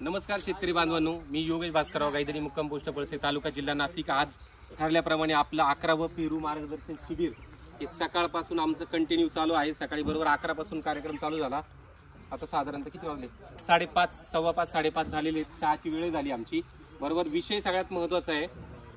नमस्कार शेतकरी बांधवांनो, मी योगेश भास्करराव गायधनी, मुक्काम पोस्ट पळसे, तालुका जिल्हा नाशिक। आज ठरल्याप्रमाणे आपलं 11वं पेरू मार्गदर्शन शिबिर हे सकाळपासून आमचं कंटिन्यू चालू आहे। सकाळी बरोबर 11 पासून कार्यक्रम चालू झाला। आता साधारणतः किती वाजले? 5:30, 5:15, 5:30 झालेले। चहाची वेळ झाली आमची। बरोबर विषय सगळ्यात महत्त्वाचा आहे।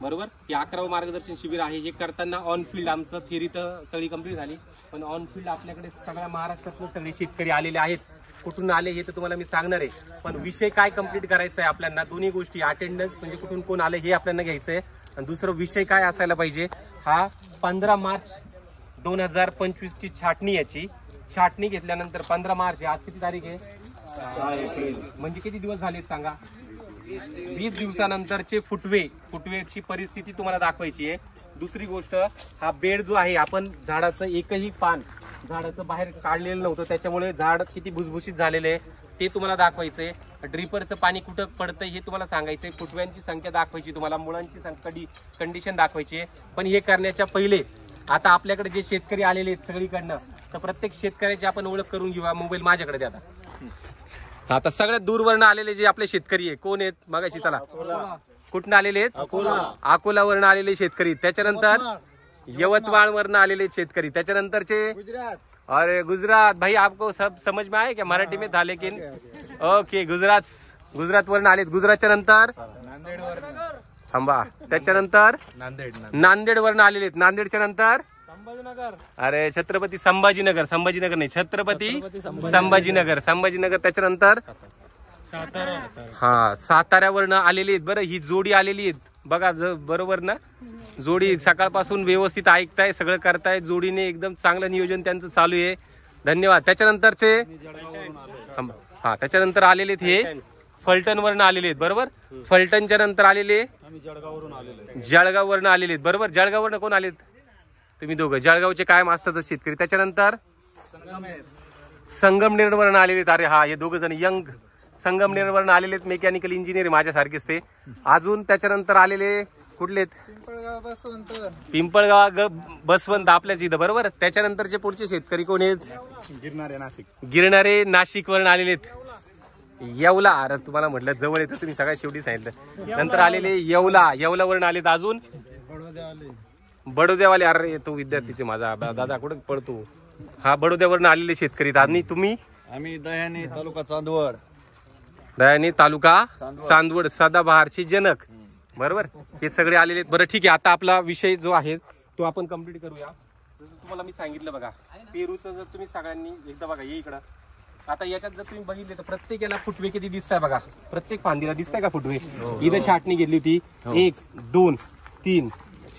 बरोबर हे 11वं मार्गदर्शन शिबिर आहे। हे करताना ऑन फील्ड आमचं थेरी तर सगळी कंप्लीट झाली, पण ऑन फील्ड आपल्याकडे सगळ्या महाराष्ट्रातले सगळे शेतकरी आलेले आहेत। कुठून आले हे तर तुम्हाला मी सांगणार आहे, पण विषय काय कंप्लीट करायचा आहे आपल्याला, दोन्ही गोष्टी अटेंडन्स म्हणजे कुठून कोण आले हे आपल्याला घ्यायचं आहे, आणि दुसरा विषय काय असायला पाहिजे, हा 15 मार्च 2025 ची छाटणी। याची छाटणी घेतल्यानंतर 15 मार्च, आज किती तारीख आहे? 6 एप्रिल, म्हणजे किती दिवस झालेत सांगा? 20 दिवसानंतरचे फुटवेची परिस्थिती तुम्हाला दाखवायची आहे। दुसरी गोष्ट, हा बेड जो आहे, आपण झाडाचं एकही पान झाडाचं बाहेर काढलेलं नव्हतं, त्याच्यामुळे झाड किती भुसभुशीत झालेले आहे ते तुम्हाला दाखवायचंय। ड्रिपरचं पाणी कुठं पडतंय हे तुम्हाला सांगायचंय। फुटव्यांची संख्या दाखवायची, तुम्हाला मुळांची कंडिशन दाखवायची आहे। पण हे करण्याच्या पहिले आता आपल्याकडे जे शेतकरी आलेले आहेत सगळीकडनं, तर प्रत्येक शेतकऱ्याची आपण ओळख करून घेऊया। मोबाईल माझ्याकडे द्या आता सगळ्यात दूरवरून आलेले जे आपले शेतकरी आहे कोण आहेत? मगाशी चला, कुठून आलेले आहेत? अकोलावरून आलेले शेतकरी, त्याच्यानंतर यवतमाळवरून आलेले शेतकरी, त्याच्यानंतरचे अरे गुजरात। भाई आपको सब समझ में आए क्या? मराठी में था लेकिन ओके। गुजरात वरून आलेत। गुजरातच्या नंतर थांबा, त्याच्यानंतर नांदेड वरून आलेले आहेत। नांदेडच्या नंतर अरे छत्रपती संभाजीनगर नाही, छत्रपती संभाजीनगर। त्याच्यानंतर हा साताऱ्यावरून आलेली आहेत। बरं ही जोडी आलेली आहेत बघा, बरोबर ना? जोडी सकाळपासून व्यवस्थित ऐकताय, सगळं करताय जोडीने, एकदम चांगलं नियोजन त्यांचं चालू आहे। धन्यवाद। त्याच्यानंतरचे हा त्याच्यानंतर आलेले हे फलटण वरून आलेले आहेत। बरोबर, फलटणच्या नंतर आलेले जळगाव वरून आलेले आहेत। बरोबर, जळगाव वरून कोण आलेत? तुम्ही दोघं जळगावचे कायम असतात शेतकरी। त्याच्यानंतर संगमनेर वरून आलेले आहेत। अरे हा हे दोघं जण यंग संगमनेर वरून आलेले आहेत, मेकॅनिकल इंजिनियर माझ्यासारखेच ते। अजून त्याच्यानंतर आलेले कुठले? पिंपळगाव बसवंत आपल्याच इथं। बरोबर, त्याच्यानंतरचे पुढचे शेतकरी कोण आहेत? गिरणारे नाशिक वरून आलेले आहेत। येवला, अरे तुम्हाला म्हटलं जवळ येतं, तुम्ही सगळ्यात शेवटी सांगितलं। नंतर आलेले येवला वरून आलेत। अजून बडोद्यावाले, अरे तो विद्यार्थीचे माझा दादा कुठं पडतो, हा बडोद्यावरून आलेले शेतकरी। आणि तुम्ही? आम्ही दह्यानी तालुका चांदवड, दयानी तालुका चांदवड, सदाबहारची जनक। बरोबर, हे सगळे आलेले आहेत। बरं ठीक आहे, आता आपला विषय जो आहे तो आपण कंप्लीट करूया। जसं तुम्हाला मी सांगितलं बघा, पेरूचं जर तुम्ही सगळ्यांनी एकदा बघा, ये इकडं। आता याच्यात जर तुम्ही बघितले तर प्रत्येकाला फुटवे किती दिसताय बघा, प्रत्येक फांदीला दिसताय का फुटवे? इथं छाटणी घेतली होती, 1 2 3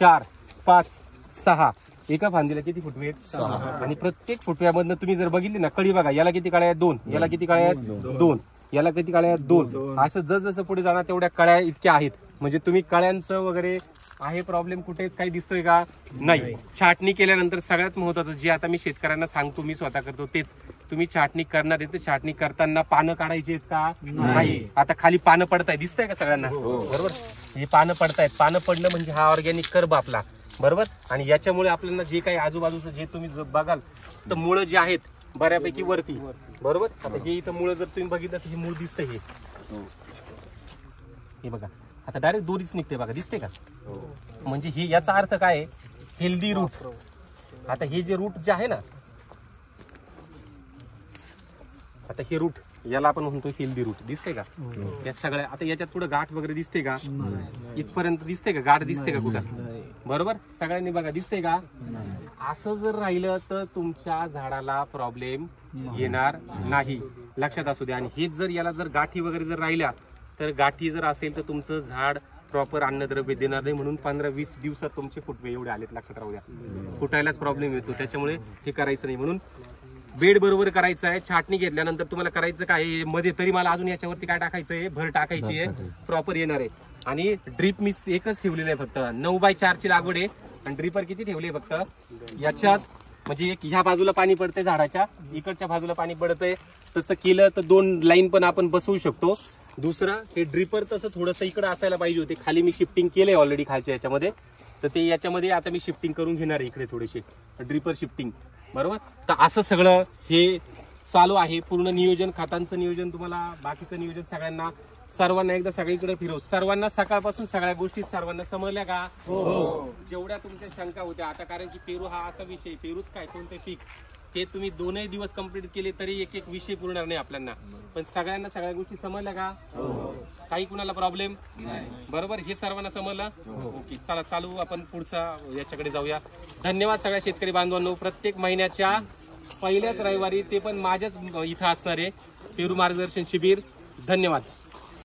4 5 6, एका फांदीला किती फुटवे? 6। आणि प्रत्येक फुटव्यामधनं तुम्ही जर बघितली ना, कळी बघा, याला किती कळ्या आहेत? 2, याला किती कळ्या आहेत? 2, याला किती कळ्या आहेत? 2। असं जसं पुढे जाणार तेवढ्या कळ्या इतक्या आहेत। म्हणजे तुम्ही कळ्यांचं वगैरे आहे प्रॉब्लेम कुठेच काही दिसतोय का? नाही। छाटणी केल्यानंतर सगळ्यात महत्वाचं जे आता मी शेतकऱ्यांना सांगतो, मी स्वतः करतो तेच, तुम्ही छाटणी करणार आहे तर छाटणी करताना पानं काढायची आहेत का? नाही। आता खाली पानं पडताय, दिसतंय का सगळ्यांना? बरोबर, हे पानं पडतायत। पानं पडणं म्हणजे हा ऑर्गॅनिक कर्ब आपला। बरोबर, आणि याच्यामुळे आपल्याला जे काही आजूबाजूचं जे तुम्ही बघाल तर मुळं जे आहेत बऱ्यापैकी वरती। बरोबर, आता हे इथं मुळं जर तुम्ही बघितलं तर हे मूळ दिसतंय, हे बघा, आता डायरेक्ट दोरीच निघते बघा, दिसते का? म्हणजे हे याचा अर्थ काय? Healthy root. आता हे जे रूट जे आहे ना, आता हे रूट याला आपण म्हणतो हेल्दी रूट, दिसते का? या सगळ्या, आता याच्यात पुढे गाठ वगैरे दिसते का? इथपर्यंत दिसते का? गाठ दिसते का कुठं? बरोबर, सगळ्यांनी बघा, दिसते का? असं जर राहिलं तर तुमच्या झाडाला प्रॉब्लेम येणार नाही, लक्षात असू द्या। आणि हेच जर याला जर गाठी वगैरे जर राहिल्या, तर गाठी जर असेल तर तुमचं झाड प्रॉपर अन्नद्रव्य देणार नाही। म्हणून 15-20 दिवसात तुमचे फुटवे एवढे आलेत, लक्षात राहू द्या। फुटायलाच प्रॉब्लेम येतो, त्याच्यामुळे हे करायचं नाही। म्हणून बेड बरोबर करायचं आहे। छाटणी घेतल्यानंतर तुम्हाला करायचं काय मध्ये, तरी मला अजून याच्यावरती काय टाकायचं आहे? भर टाकायची आहे, प्रॉपर येणार आहे। आणि ड्रीप मी एकच ठेवलेलं आहे, फक्त 9x4 ची लागवड आहे। आणि ड्रिपर किती ठेवले फक्त याच्यात, म्हणजे एक ह्या बाजूला पाणी पडतंय झाडाच्या, इकडच्या बाजूला पाणी पडतंय। तसं केलं तर 2 लाईन पण आपण बसवू शकतो। दुसरं, हे ड्रिपर तसं थोडंसं इकडे असायला पाहिजे होते, खाली मी शिफ्टिंग केलंय ऑलरेडी खालच्या याच्यामध्ये, तर ते याच्यामध्ये आता मी शिफ्टिंग करून घेणार आहे इकडे थोडीशी ड्रिपर शिफ्टिंग। बरोबर, तर असं सगळं हे चालू आहे. पूर्ण नियोजन, खतांचं नियोजन, तुम्हाला बाकीचं नियोजन सर्वांना एकदा सगळीकडे फिरव. सर्वांना सकाळपासून सगळ्या गोष्टी सर्वांना समजल्या का? हो. जेवढ्या तुमच्या शंका होत्या आता, कारण की पेरू हा असा विषय, पेरूच काय कोणते पीक ते तुम्ही 2 दिवस कंप्लीट केले तरी एक एक विषय पूर्ण नाही आपल्याला, पण सगळ्यांना सगळ्या गोष्टी समजल्या का? काही कुणाला प्रॉब्लेम? बरोबर, हे सर्वांना समजलं? ओके, चला चालू आपण पुढचा याच्याकडे जाऊया. धन्यवाद सगळ्या शेतकरी बांधवांनो. प्रत्येक महिन्याच्या पहिल्याच रविवारी, ते पण माझ्याच इथं असणारे पेरू मार्गदर्शन शिबिर. धन्यवाद.